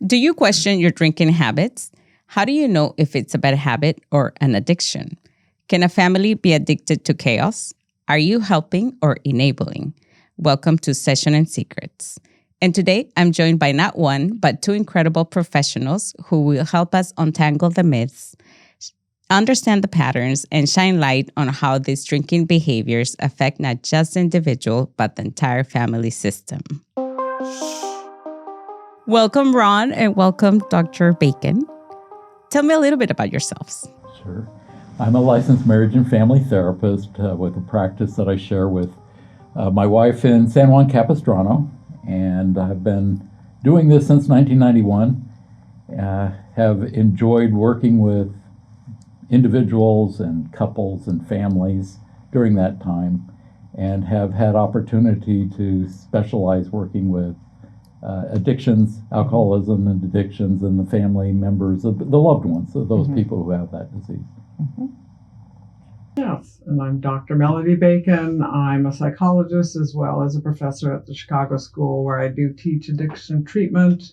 Do you question your drinking habits? How do you know if it's a bad habit or an addiction? Can a family be addicted to chaos? Are you helping or enabling? Welcome to Session and Secrets. And today I'm joined by not one, but two incredible professionals who will help us untangle the myths, understand the patterns, and shine light on how these drinking behaviors affect not just the individual, but the entire family system. Welcome, Ron, and welcome, Dr. Bacon. Tell me a little bit about yourselves. Sure. I'm a licensed marriage and family therapist with a practice that I share with my wife in San Juan Capistrano, and I've been doing this since 1991. Have enjoyed working with individuals and couples and families during that time, and have had opportunity to specialize working with addictions, alcoholism and addictions, and the family members, of the loved ones of those people who have that disease. Yes, and I'm Dr. Melody Bacon. I'm a psychologist as well as a professor at the Chicago School where I do teach addiction treatment.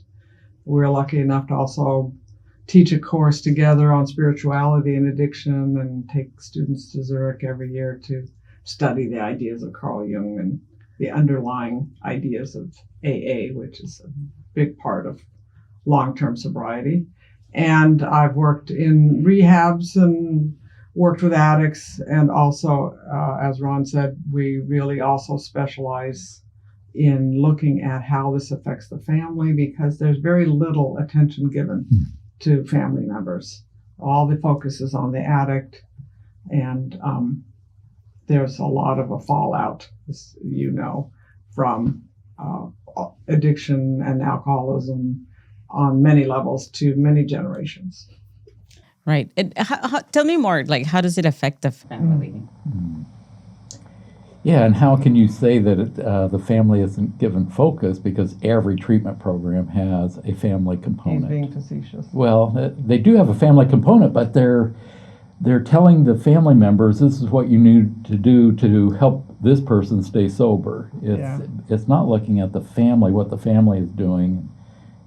We're lucky enough to also teach a course together on spirituality and addiction and take students to Zurich every year to study the ideas of Carl Jung and the underlying ideas of AA, which is a big part of long-term sobriety. And I've worked in rehabs and worked with addicts, and also, as Ron said, we really also specialize in looking at how this affects the family, because there's very little attention given to family members. All the focus is on the addict, and there's a lot of a fallout, as you know, from addiction and alcoholism on many levels to many generations. Right. And tell me more, like, how does it affect the family? Yeah, and how can you say that the family isn't given focus, because every treatment program has a family component? He's being facetious. Well, they do have a family component, but they're telling the family members, this is what you need to do to help this person stay sober. It's not looking at the family, what the family is doing,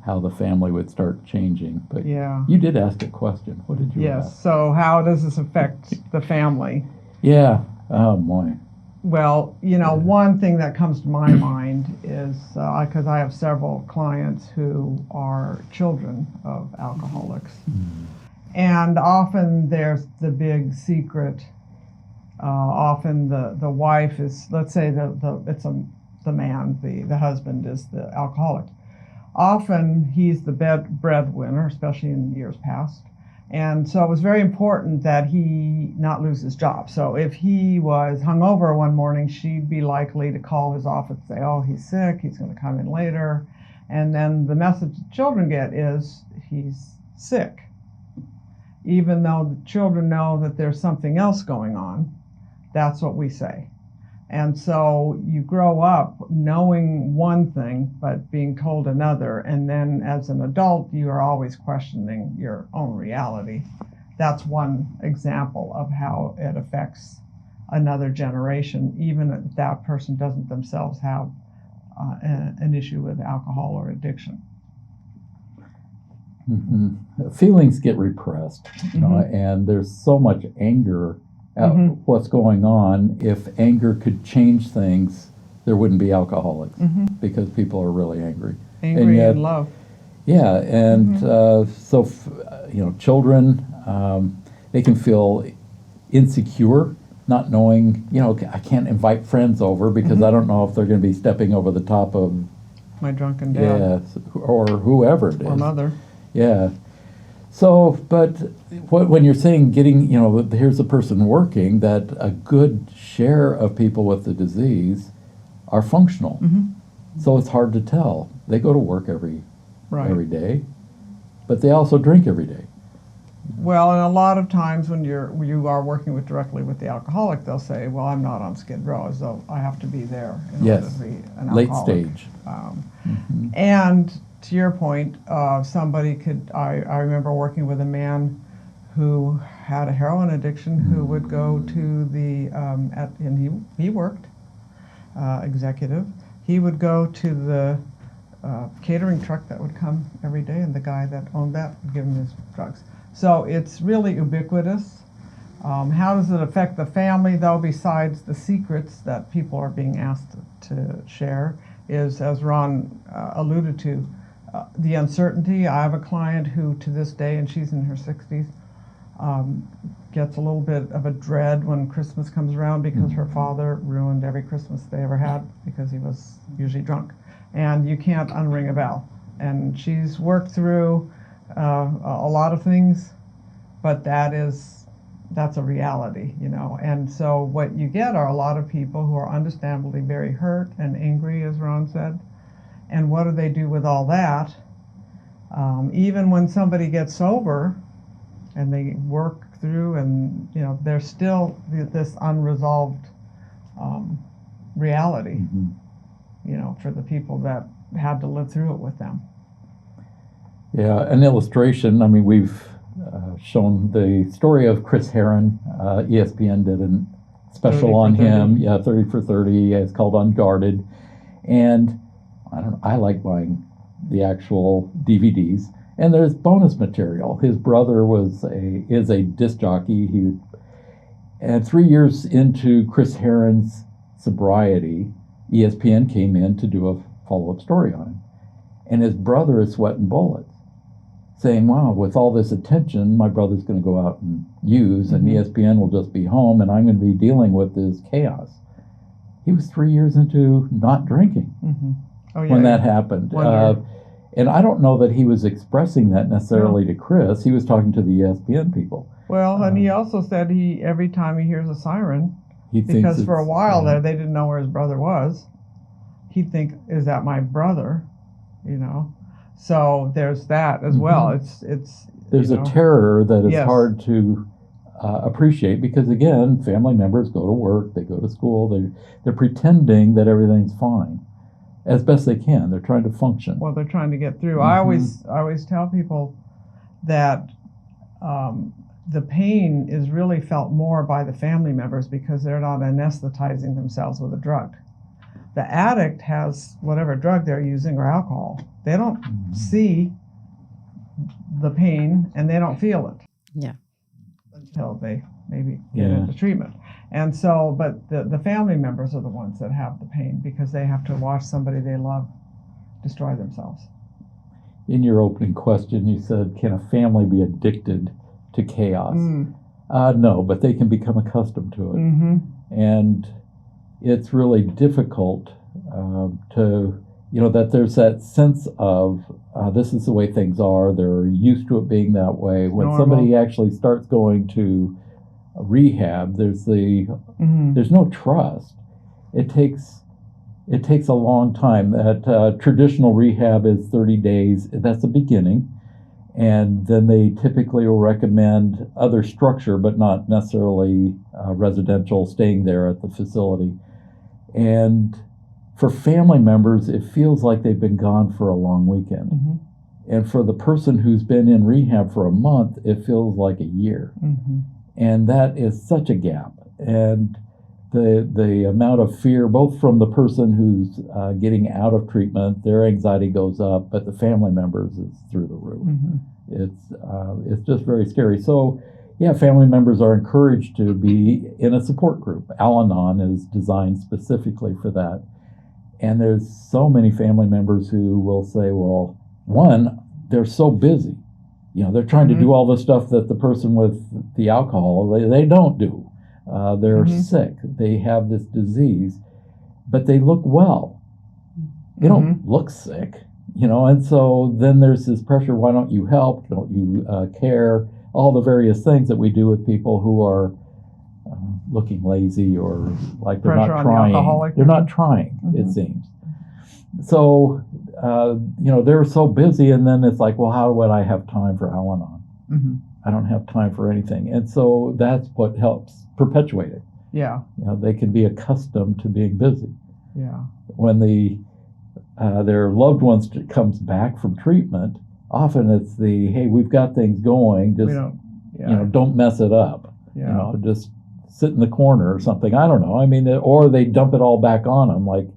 how the family would start changing. But you did ask a question. What did you ask? Yes, so how does this affect the family? Yeah, oh boy. Well, you know, one thing that comes to my mind is, because I have several clients who are children of alcoholics. And often there's the big secret. Often the wife is, let's say the man, the husband is the alcoholic. Often he's the breadwinner, especially in years past. And so it was very important that he not lose his job. So if he was hungover one morning, she'd be likely to call his office and say, oh, he's sick, he's going to come in later. And then the message the children get is he's sick. Even though the children know that there's something else going on, that's what we say. And so you grow up knowing one thing, but being told another. And then as an adult, you are always questioning your own reality. That's one example of how it affects another generation, even if that person doesn't themselves have an issue with alcohol or addiction. Feelings get repressed, you know, and there's so much anger at what's going on. If anger could change things, there wouldn't be alcoholics, because people are really angry. Angry and love. Yeah, and so, you know, children, they can feel insecure, not knowing, you know, I can't invite friends over because I don't know if they're going to be stepping over the top of my drunken dad. Yes, or whoever it is. Or mother. Yeah. So, but when you're saying getting, you know, here's a person working, that a good share of people with the disease are functional. So it's hard to tell. They go to work every day, but they also drink every day. Well, and a lot of times when you are working directly with the alcoholic, they'll say, well, I'm not on Skid Row, so I have to be there in order to be an late alcoholic. Stage. And to your point, somebody could, I remember working with a man who had a heroin addiction who would go to the, and he worked, executive, he would go to the a catering truck that would come every day, and the guy that owned that would give him his drugs. So it's really ubiquitous. How does it affect the family, though, besides the secrets that people are being asked to share, is, as Ron alluded to, the uncertainty. I have a client who, to this day, and she's in her 60s, gets a little bit of a dread when Christmas comes around because her father ruined every Christmas they ever had because he was usually drunk. And you can't unring a bell. And she's worked through a lot of things, but that's a reality, you know. And so what you get are a lot of people who are understandably very hurt and angry, as Ron said. And what do they do with all that? Even when somebody gets sober and they work through, and you know, there's still this unresolved reality, you know, for the people that had to live through it with them. Yeah, an illustration. I mean, we've shown the story of Chris Herron. ESPN did a special on him. Yeah, 30 for 30. It's called Unguarded. And I like buying the actual DVDs. And there's bonus material. His brother is a disc jockey. And 3 years into Chris Herron's sobriety, ESPN came in to do a follow-up story on him. And his brother is sweating bullets, saying, wow, with all this attention, my brother's going to go out and use, and ESPN will just be home, and I'm going to be dealing with this chaos. He was 3 years into not drinking when that happened. And I don't know that he was expressing that necessarily to Chris. He was talking to the ESPN people. Well, and he also said every time he hears a siren, because for a while there they didn't know where his brother was, he'd think, is that my brother? You know? So there's that as well. There's a terror that is hard to appreciate because, again, family members go to work, they go to school, they're pretending that everything's fine as best they can. They're trying to function. Well, they're trying to get through. I always tell people that the pain is really felt more by the family members because they're not anesthetizing themselves with a drug. The addict has whatever drug they're using or alcohol. They don't see the pain and they don't feel it. Yeah. Until they maybe get into treatment. And so, but the family members are the ones that have the pain because they have to watch somebody they love destroy themselves. In your opening question, you said, can a family be addicted to chaos? No, but they can become accustomed to it. And it's really difficult to, that there's that sense of this is the way things are. They're used to it being that way. When somebody actually starts going to rehab, there's no trust. It takes a long time. That traditional rehab is 30 days. That's the beginning. And then they typically will recommend other structure, but not necessarily residential, staying there at the facility. And for family members, it feels like they've been gone for a long weekend. And for the person who's been in rehab for a month, it feels like a year. And that is such a gap. And the amount of fear, both from the person who's getting out of treatment, their anxiety goes up, but the family members is through the roof. It's just very scary. So, yeah, family members are encouraged to be in a support group. Al-Anon is designed specifically for that. And there's so many family members who will say, well, one, they're so busy. They're trying to do all the stuff that the person with the alcohol, they don't do. They're sick. They have this disease, but they look well. They don't look sick, and so then there's this pressure, why don't you help? Don't you care? All the various things that we do with people who are looking lazy or like they're not trying. They're not trying, it seems. So, they're so busy, and then it's like, well, how would I have time for Al-Anon? I don't have time for anything. And so that's what helps perpetuate it. Yeah. They can be accustomed to being busy. Yeah. When their loved ones comes back from treatment, often it's hey, we've got things going, just, don't mess it up. Yeah. Just sit in the corner or something. I don't know. I mean, or they dump it all back on them, like,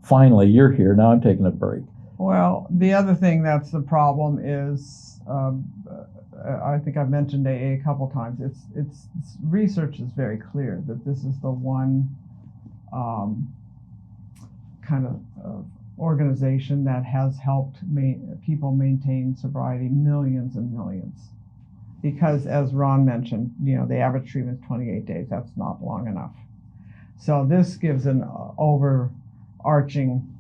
finally, you're here, now I'm taking a break. Well, the other thing that's the problem is, I think I've mentioned AA a couple times. It's research is very clear that this is the one kind of organization that has helped people maintain sobriety, millions and millions. Because as Ron mentioned, the average treatment is 28 days. That's not long enough. So this gives an overarching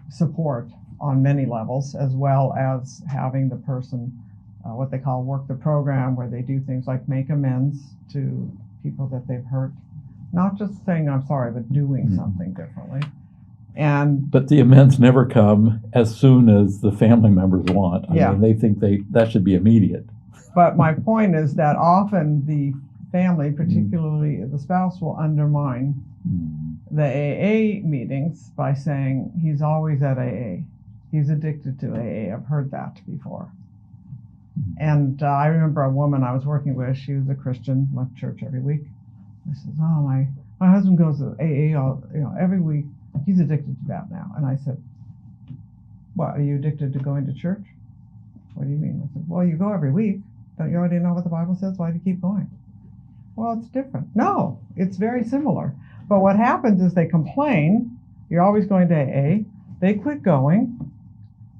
support on many levels, as well as having the person, what they call work the program, where they do things like make amends to people that they've hurt. Not just saying I'm sorry, but doing something differently. But the amends never come as soon as the family members want. I mean, they think that should be immediate. But my point is that often the family, particularly the spouse, will undermine the AA meetings by saying he's always at AA. He's addicted to AA. I've heard that before. And I remember a woman I was working with. She was a Christian, went to church every week. I said, "Oh, my husband goes to AA every week. He's addicted to that now." And I said, "What, are you addicted to going to church?" "What do you mean?" I said, "Well, you go every week. Don't you already know what the Bible says? Why do you keep going?" "Well, it's different." No, it's very similar. But what happens is they complain. You're always going to AA. They quit going.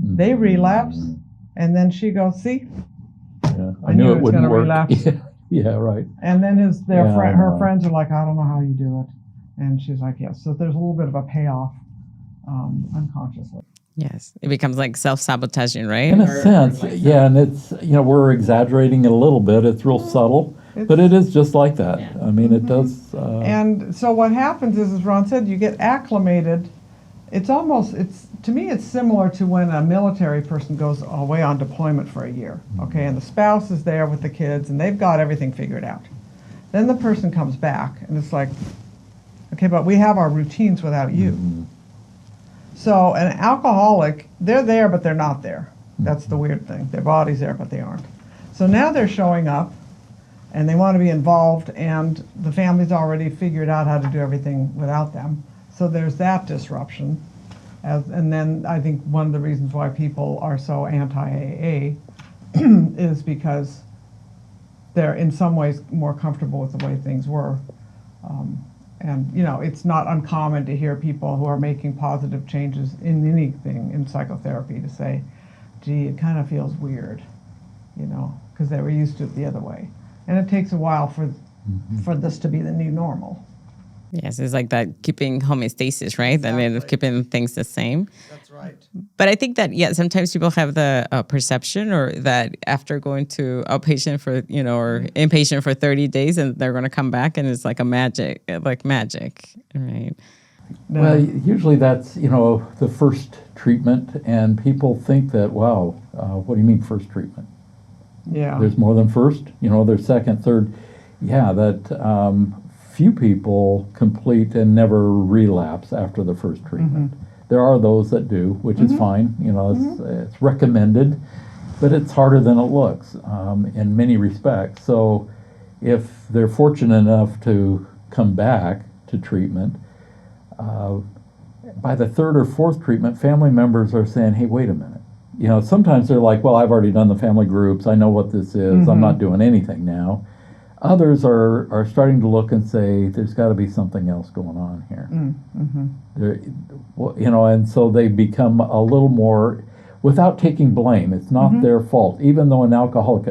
They relapse. And then she goes, "See, I knew it was going to relapse." Yeah, right. And then her friends are like, "I don't know how you do it." And she's like, "Yes." So there's a little bit of a payoff unconsciously. Yes, it becomes like self-sabotaging, right? In a sense, yeah, and it's, we're exaggerating it a little bit. It's real subtle, but it is just like that. Yeah. I mean, it does. And so what happens is, as Ron said, you get acclimated. To me, it's similar to when a military person goes away on deployment for a year, okay, and the spouse is there with the kids, and they've got everything figured out. Then the person comes back, and it's like, okay, but we have our routines without you. So an alcoholic, they're there, but they're not there. That's the weird thing. Their body's there, but they aren't. So now they're showing up, and they want to be involved, and the family's already figured out how to do everything without them. So there's that disruption. And then I think one of the reasons why people are so anti-AA is because they're in some ways more comfortable with the way things were. And it's not uncommon to hear people who are making positive changes in anything in psychotherapy to say, "Gee, it kind of feels weird," because they were used to it the other way. And it takes a while for this to be the new normal. Yes, it's like that keeping homeostasis, right? Exactly. That keeping things the same. That's right. But I think that, sometimes people have the perception, or that after going to outpatient for, or inpatient for 30 days, and they're going to come back and it's like magic, right? Well, usually that's, the first treatment, and people think that, wow, what do you mean first treatment? Yeah. There's more than first, there's second, third. Yeah, that few people complete and never relapse after the first treatment. There are those that do, which is fine. It's recommended, but it's harder than it looks in many respects. So if they're fortunate enough to come back to treatment, by the third or fourth treatment, family members are saying, "Hey, wait a minute." Sometimes they're like, "Well, I've already done the family groups. I know what this is. I'm not doing anything now." Others are starting to look and say, "There's got to be something else going on here." And so they become a little more, without taking blame. It's not their fault. Even though an alcoholic,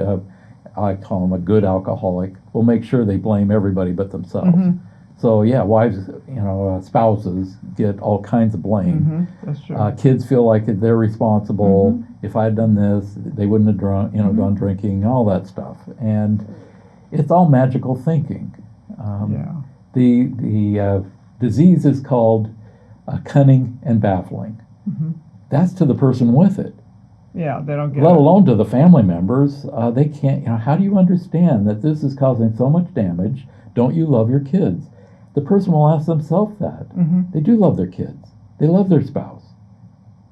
I call him a good alcoholic, will make sure they blame everybody but themselves. So yeah, wives, spouses get all kinds of blame. That's true. Kids feel like they're responsible. If I had done this, they wouldn't have gone drinking, all that stuff. And it's all magical thinking. The disease is called cunning and baffling. That's to the person with it. Yeah, they don't get Let it. alone to the family members. They can't, how do you understand that this is causing so much damage? Don't you love your kids? The person will ask themselves that. They do love their kids. They love their spouse.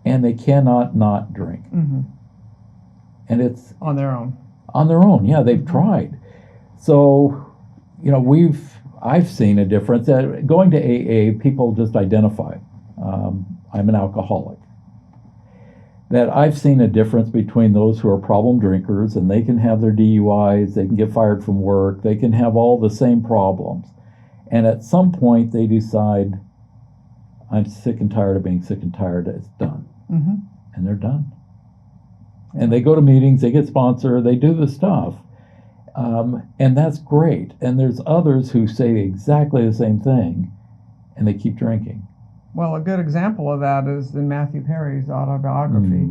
And they cannot not drink. And it's On their own. On their own, yeah, they've tried. So, I've seen a difference. Going to AA, people just identify, I'm an alcoholic. that I've seen a difference between those who are problem drinkers, and they can have their DUIs, they can get fired from work, they can have all the same problems. And at some point they decide, I'm sick and tired of being sick and tired, it's done. Mm-hmm. And they're done. And they go to meetings, they get sponsored, they do the stuff. And that's great. And there's others who say exactly the same thing, and they keep drinking. Well, a good example of that is in Matthew Perry's autobiography.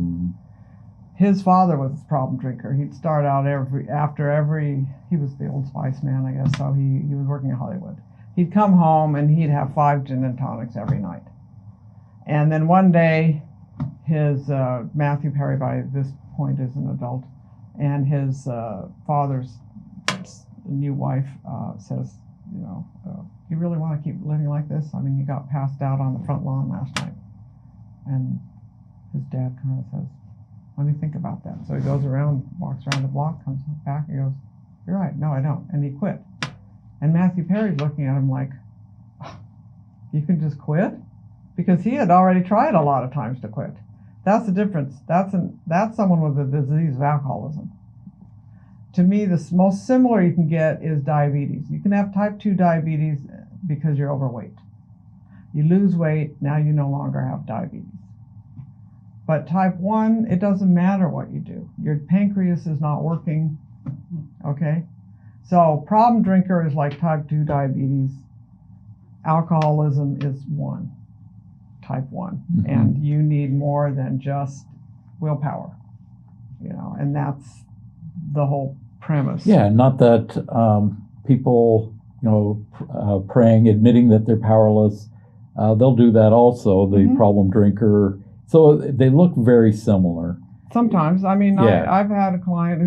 His father was a problem drinker. He'd start out he was the Old Spice man, I guess, so he was working in Hollywood. He'd come home and he'd have 5 gin and tonics every night. And then one day, his Matthew Perry, by this point, is an adult, and his father's new wife says, you really want to keep living like this? I mean, you got passed out on the front lawn last night. And his dad kind of says, let me think about that. So he goes around, walks around the block, comes back, and goes, you're right, no, I don't. And he quit. And Matthew Perry's looking at him like, you can just quit? Because he had already tried a lot of times to quit. That's the difference. That's someone with a disease of alcoholism. To me, the most similar you can get is diabetes. You can have type 2 diabetes because you're overweight. You lose weight, now you no longer have diabetes. But type 1, it doesn't matter what you do. Your pancreas is not working, okay? So problem drinker is like type 2 diabetes. Alcoholism is type 1. Mm-hmm. And you need more than just willpower, and that's the whole premise. Yeah, not that people, praying, admitting that they're powerless, they'll do that also, the problem drinker. So they look very similar. Sometimes. I mean, yeah. I've had a client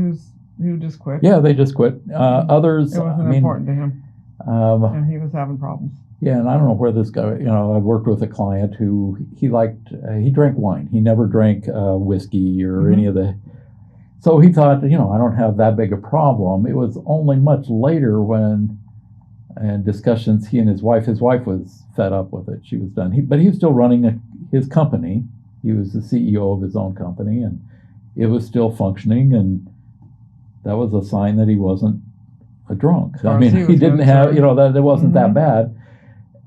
who just quit. Yeah, they just quit. Others, it wasn't important to him, and he was having problems. Yeah, and I don't know where this guy, I worked with a client who he drank wine. He never drank whiskey or any of the, so he thought, I don't have that big a problem. It was only much later when, in discussions, he and his wife was fed up with it. She was done. But he was still running his company. He was the CEO of his own company, and it was still functioning, and that was a sign that he wasn't a drunk. I mean, he didn't have, that it wasn't that bad.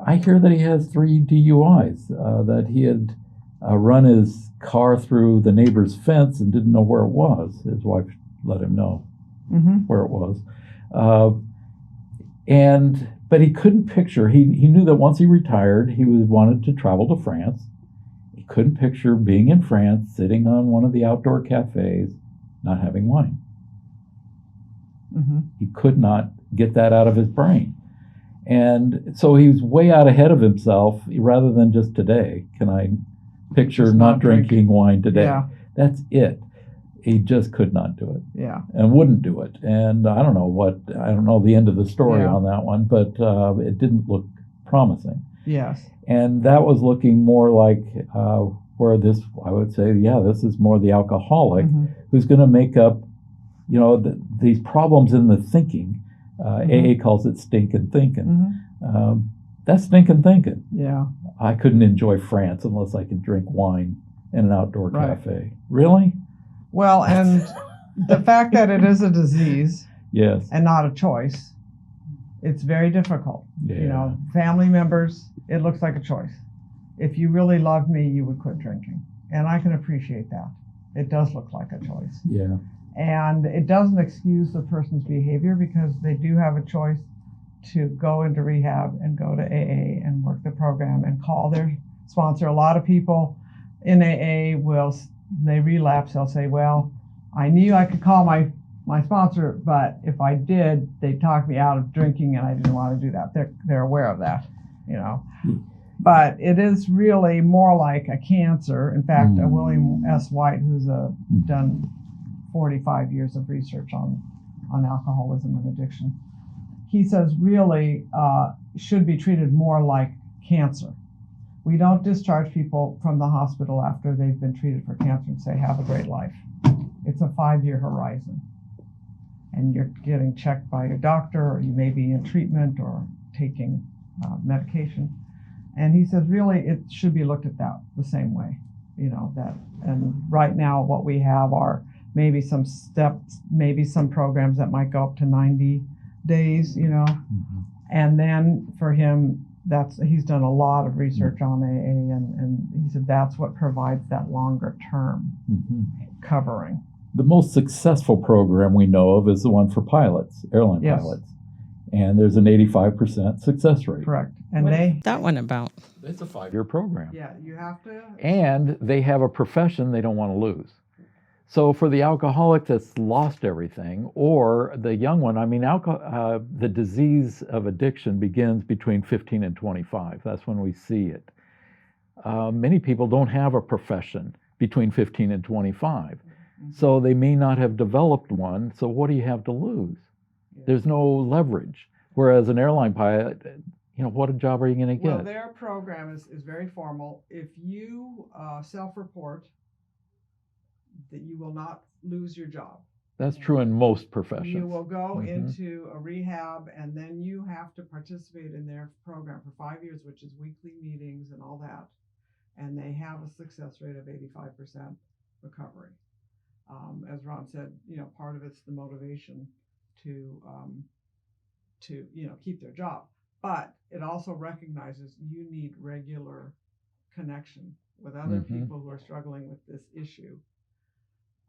I hear that he has 3 DUIs, that he had run his car through the neighbor's fence and didn't know where it was. His wife let him know where it was. But he couldn't picture, he knew that once he retired, he wanted to travel to France. He couldn't picture being in France, sitting on one of the outdoor cafes, not having wine. He could not get that out of his brain. And so he was way out ahead of himself, rather than just today. Can I picture just not drinking wine today? Yeah. That's it. He just could not do it. Yeah. And wouldn't do it. And I don't know the end of the story on that one, but it didn't look promising. Yes. And that was looking more like where this, I would say, this is more the alcoholic who's going to make up, these problems in the thinking. AA calls it stinking thinking. That's stinking thinking. Yeah. I couldn't enjoy France unless I could drink wine in an outdoor cafe. Really? Well, and the fact that it is a disease and not a choice, it's very difficult. Yeah. Family members, it looks like a choice. If you really loved me, you would quit drinking. And I can appreciate that. It does look like a choice. Yeah. And it doesn't excuse the person's behavior, because they do have a choice to go into rehab and go to AA and work the program and call their sponsor. A lot of people in AA they relapse, they'll say, well, I knew I could call my sponsor, but if I did, they'd talk me out of drinking, and I didn't want to do that. They're aware of that, But it is really more like a cancer. In fact, William S. White, who's done 45 years of research on alcoholism and addiction, he says really should be treated more like cancer. We don't discharge people from the hospital after they've been treated for cancer and say, have a great life. It's a 5-year horizon. And you're getting checked by your doctor, or you may be in treatment or taking medication. And he says really it should be looked at that the same way. that. And right now what we have are maybe some steps, maybe some programs that might go up to 90 days, and then for him, he's done a lot of research on AA, and he said that's what provides that longer term covering. The most successful program we know of is the one for pilots, airline Yes. pilots. And there's an 85% success rate. Correct. And What's that one about? It's a 5-year program. Yeah, you have to. And they have a profession they don't want to lose. So for the alcoholic that's lost everything, or the young one, the disease of addiction begins between 15 and 25. That's when we see it. Many people don't have a profession between 15 and 25. So they may not have developed one. So what do you have to lose? There's no leverage. Whereas an airline pilot, what job are you going to get? Well, their program is very formal. If you self-report, that you will not lose your job. That's true in most professions. You will go into a rehab, and then you have to participate in their program for 5 years, which is weekly meetings and all that. And they have a success rate of 85% recovery. As Ron said, part of it's the motivation to keep their job, but it also recognizes you need regular connection with other people who are struggling with this issue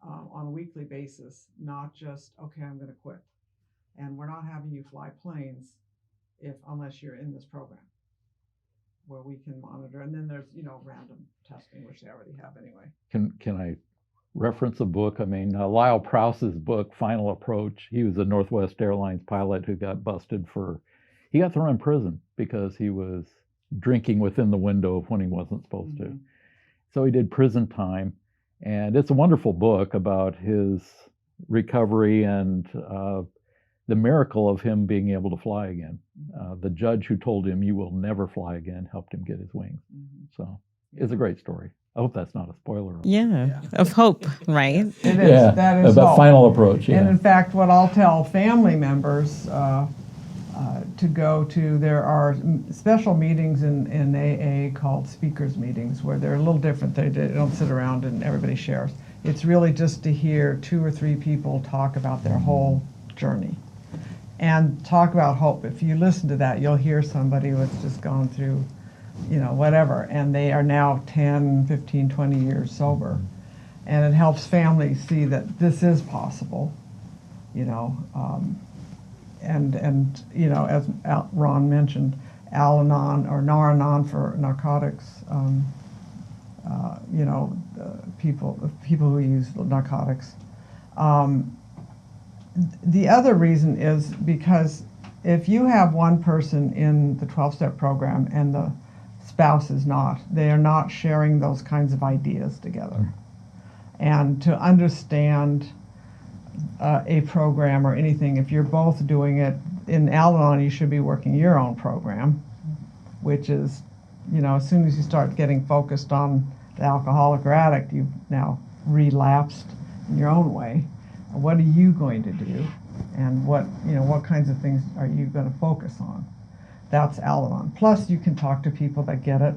on a weekly basis, not just, okay, I'm going to quit. And we're not having you fly planes unless you're in this program where we can monitor. And then there's, random testing, which they already have anyway. Can I reference a book? Lyle Prowse's book, Final Approach. He was a Northwest Airlines pilot who got busted he got thrown in prison because he was drinking within the window of when he wasn't supposed to. So he did prison time. And it's a wonderful book about his recovery and the miracle of him being able to fly again. The judge who told him, "You will never fly again," helped him get his wings. So it's a great story. I hope that's not a spoiler. Yeah, of hope, right? It is. That is about hope. Final Approach. Yeah. And in fact, what I'll tell family members to go to, there are special meetings in AA called speakers meetings, where they're a little different. They don't sit around and everybody shares. It's really just to hear 2 or 3 people talk about their whole journey and talk about hope. If you listen to that, you'll hear somebody who's just gone through, whatever, and they are now 10, 15, 20 years sober. And it helps families see that this is possible, as Ron mentioned, Al-Anon or Nar-Anon for narcotics, people who use narcotics. The other reason is because if you have one person in the 12-step program and the spouse is not, they are not sharing those kinds of ideas together. And to understand a program or anything, if you're both doing it, in Al-Anon you should be working your own program, which is, as soon as you start getting focused on the alcoholic or addict, you've now relapsed in your own way. What are you going to do? And what kinds of things are you going to focus on? That's Al-Anon. Plus, you can talk to people that get it.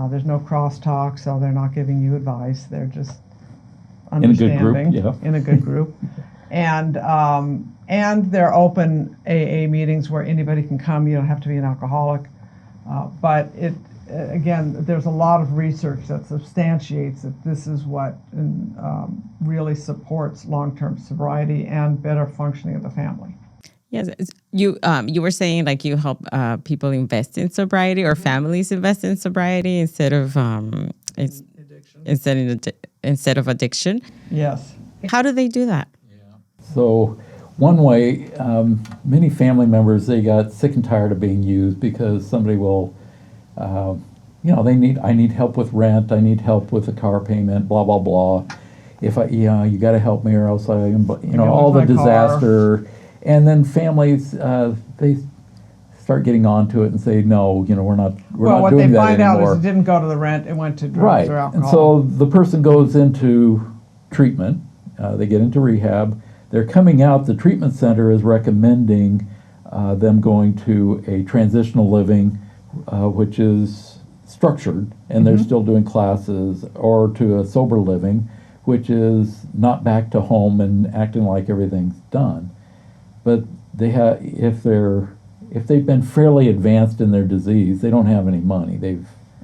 There's no crosstalk, so they're not giving you advice. They're just understanding in a good group. And they're open AA meetings where anybody can come. You don't have to be an alcoholic. But again, there's a lot of research that substantiates that this is what really supports long-term sobriety and better functioning of the family. Yes, you were saying like you help people invest in sobriety or families invest in sobriety instead of instead of addiction. Yes. How do they do that? So one way, many family members, they got sick and tired of being used because somebody will, I need help with rent, I need help with a car payment, blah, blah, blah. You got to help me or else all the disaster. And then families, they start getting onto it and say, no, we're not doing that anymore. Well, what they find out is it didn't go to the rent, it went to drugs or alcohol. And so the person goes into treatment, they get into rehab, they're coming out, the treatment center is recommending them going to a transitional living, which is structured, and they're still doing classes, or to a sober living, which is not back to home and acting like everything's done. But they have, if they've been fairly advanced in their disease, they don't have any money.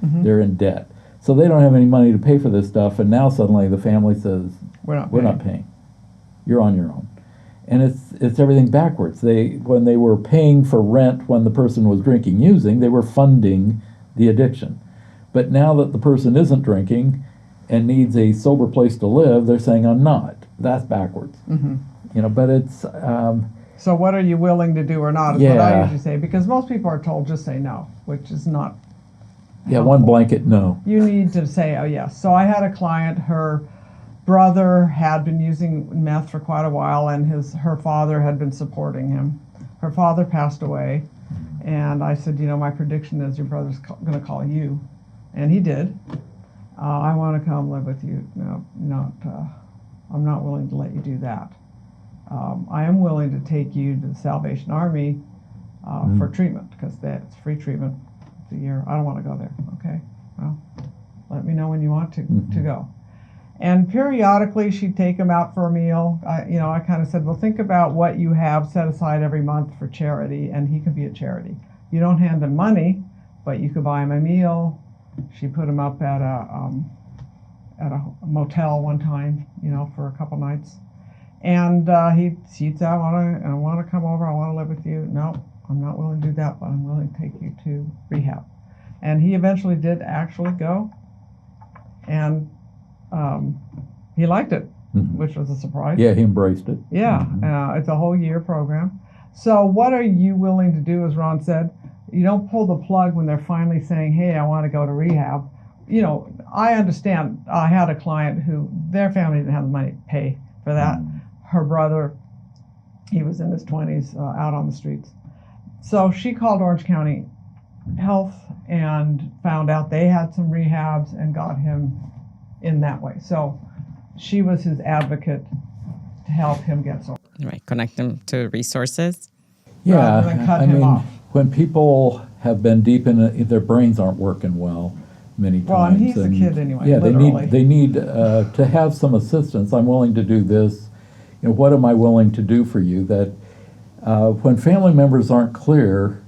They're in debt, so they don't have any money to pay for this stuff. And now suddenly the family says, "We're not paying. You're on your own." And it's everything backwards. When they were paying for rent when the person was drinking, using, they were funding the addiction. But now that the person isn't drinking and needs a sober place to live, they're saying, "I'm not." That's backwards. But it's So what are you willing to do or not is what I usually say, because most people are told just say no, which is not helpful. One blanket no. You need to say, oh yes. So I had a client, her brother had been using meth for quite a while, and her father had been supporting him. Her father passed away, and I said, my prediction is your brother's going to call you. And he did. I want to come live with you. No, I'm not willing to let you do that. I am willing to take you to the Salvation Army for treatment, because that's free treatment a year. I don't want to go there. Okay, well, let me know when you want to go. And periodically she'd take him out for a meal. I kind of said, well, think about what you have set aside every month for charity, and he could be a charity. You don't hand him money, but you could buy him a meal. She put him up at a motel one time, for a couple nights. And she'd say, I want to come over, I want to live with you. No, I'm not willing to do that, but I'm willing to take you to rehab. And he eventually did actually go, and he liked it, which was a surprise. Yeah, he embraced it. Yeah, it's a whole year program. So what are you willing to do, as Ron said? You don't pull the plug when they're finally saying, hey, I want to go to rehab. I understand. I had a client who, their family didn't have the money to pay for that. Her brother, he was in his 20s, out on the streets. So she called Orange County Health and found out they had some rehabs and got him in that way. So she was his advocate to help him get sober. Right, connect them to resources. Yeah, rather than cut him off. When people have been deep in it, their brains aren't working well many times. Well, and he's a kid anyway. Yeah, literally. they need to have some assistance. I'm willing to do this. What am I willing to do for you? That when family members aren't clear,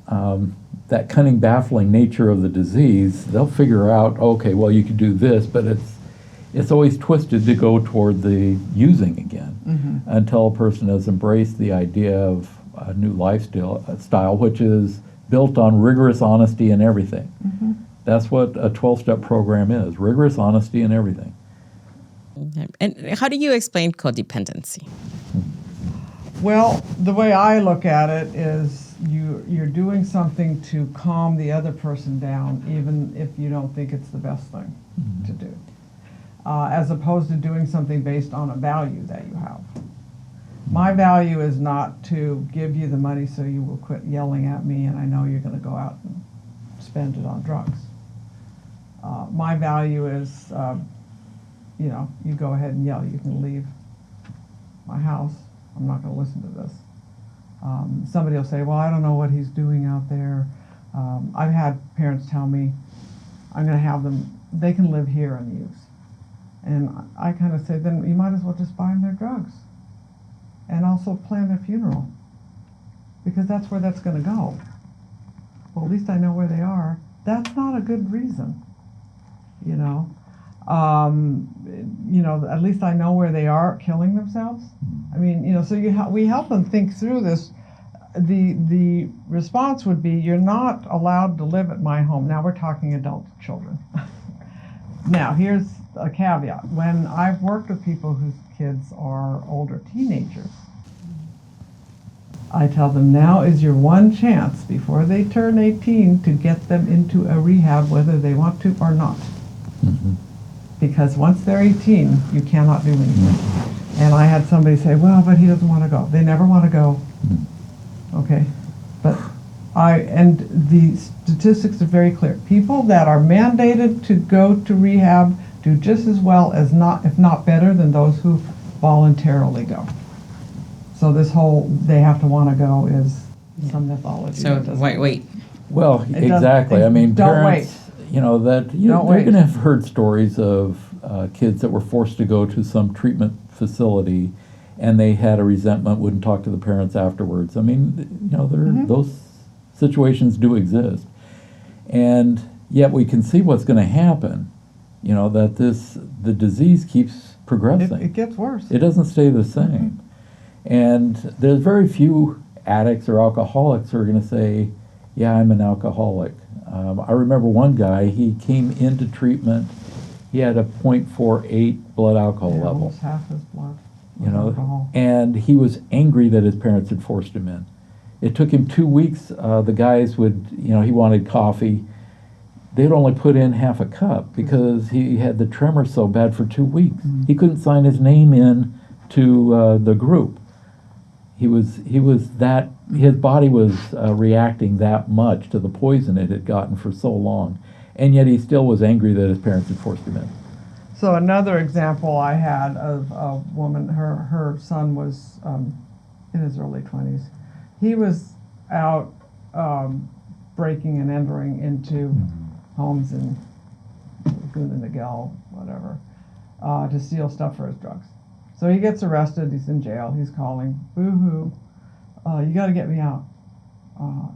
that cunning, baffling nature of the disease, they'll figure out, okay, well, you could do this, but it's always twisted to go toward the using again until a person has embraced the idea of a new lifestyle, which is built on rigorous honesty in everything. That's what a 12-step program is, rigorous honesty in everything. And how do you explain codependency? Well, the way I look at it is you're doing something to calm the other person down, even if you don't think it's the best thing to do, as opposed to doing something based on a value that you have. My value is not to give you the money so you will quit yelling at me and I know you're going to go out and spend it on drugs. My value is, you go ahead and yell. You can leave my house. I'm not going to listen to this. Somebody will say, well, I don't know what he's doing out there. I've had parents tell me, I'm going to have them, they can live here and use. And I kind of say, then you might as well just buy them their drugs. And also plan their funeral. Because that's where that's going to go. Well, at least I know where they are. That's not a good reason, at least I know where they are killing themselves. I mean, so we help them think through this. The response would be, you're not allowed to live at my home. Now we're talking adult children. Now, here's a caveat. When I've worked with people whose kids are older teenagers, I tell them now is your one chance before they turn 18 to get them into a rehab, whether they want to or not. Because once they're 18, you cannot do anything. And I had somebody say, well, but he doesn't want to go. They never want to go. Okay. But and the statistics are very clear. People that are mandated to go to rehab do just as well as if not better than those who voluntarily go. So this whole they have to want to go is some mythology. So wait. Well, exactly. I mean, don't parents, they're going to have heard stories of kids that were forced to go to some treatment facility, and they had a resentment, wouldn't talk to the parents afterwards. I mean, those situations do exist, and yet we can see what's going to happen. That the disease keeps progressing. It gets worse. It doesn't stay the same, and there's very few addicts or alcoholics who are going to say, "Yeah, I'm an alcoholic." I remember one guy, he came into treatment, he had a 0.48 blood alcohol level. Almost half his blood. Alcohol. And he was angry that his parents had forced him in. It took him 2 weeks. The guys would, he wanted coffee. They'd only put in half a cup because he had the tremor so bad for 2 weeks. He couldn't sign his name in to the group. His body was reacting that much to the poison it had gotten for so long, and yet he still was angry that his parents had forced him in. So another example I had of a woman, her son was in his early 20s. He was out breaking and entering into homes in Laguna Niguel, whatever, to steal stuff for his drugs. So he gets arrested, he's in jail, he's calling, boo-hoo, you got to get me out.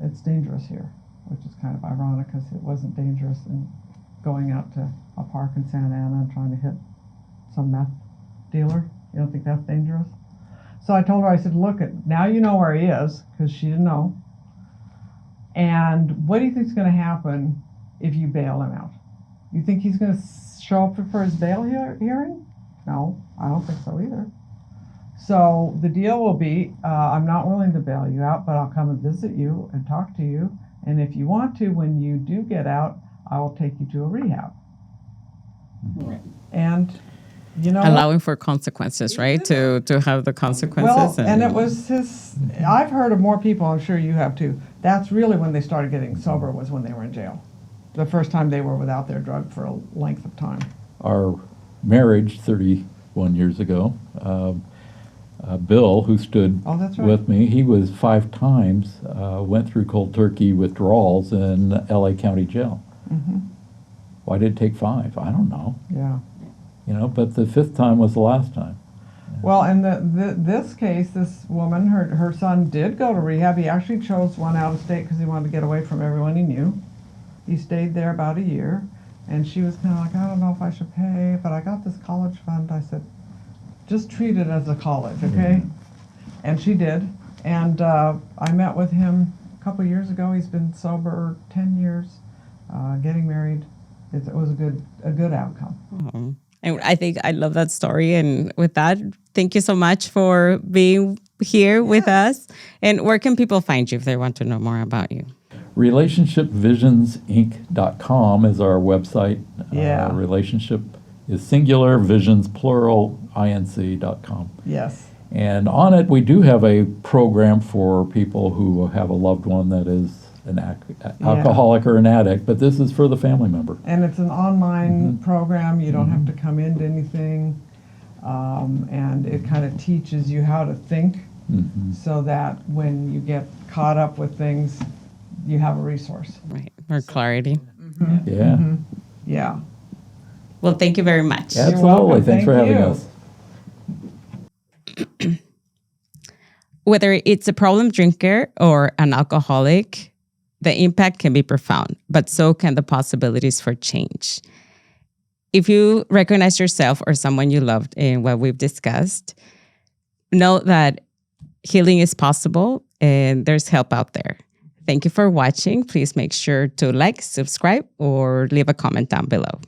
It's dangerous here, which is kind of ironic because it wasn't dangerous in going out to a park in Santa Ana and trying to hit some meth dealer. You don't think that's dangerous? So I told her, I said, look, now you know where he is, because she didn't know. And what do you think is going to happen if you bail him out? You think he's going to show up for his bail hearing? No, I don't think so either. So the deal will be, I'm not willing to bail you out, but I'll come and visit you and talk to you. And if you want to, when you do get out, I will take you to a rehab. Right. And allowing for consequences, right? To have the consequences. Well, and it was I've heard of more people, I'm sure you have too. That's really when they started getting sober, was when they were in jail. The first time they were without their drug for a length of time. Our marriage 31 years ago, Bill, who stood with me, he was 5 times, went through cold turkey withdrawals in LA County Jail. Why did it take 5? I don't know. Yeah. But the 5th time was the last time. Well, in this case, this woman, her son did go to rehab. He actually chose one out of state because he wanted to get away from everyone he knew. He stayed there about a year, and she was kind of like, I don't know if I should pay, but I got this college fund. I said, just treat it as a college, okay? And she did. And I met with him a couple years ago. He's been sober 10 years, getting married. It was a good outcome. Oh. And I think I love that story. And with that, thank you so much for being here with us. And where can people find you if they want to know more about you? RelationshipVisionsinc.com is our website. Yeah. Relationship is singular, visions plural, inc.com. Yes. And on it, we do have a program for people who have a loved one that is an alcoholic or an addict, but this is for the family member. And it's an online program. You don't have to come into anything. And it kind of teaches you how to think so that when you get caught up with things, you have a resource. Right. Or clarity. Yeah. Well, thank you very much. Absolutely. Thanks for having us. Whether it's a problem drinker or an alcoholic, the impact can be profound, but so can the possibilities for change. If you recognize yourself or someone you loved in what we've discussed, know that healing is possible and there's help out there. Thank you for watching. Please make sure to like, subscribe, or leave a comment down below.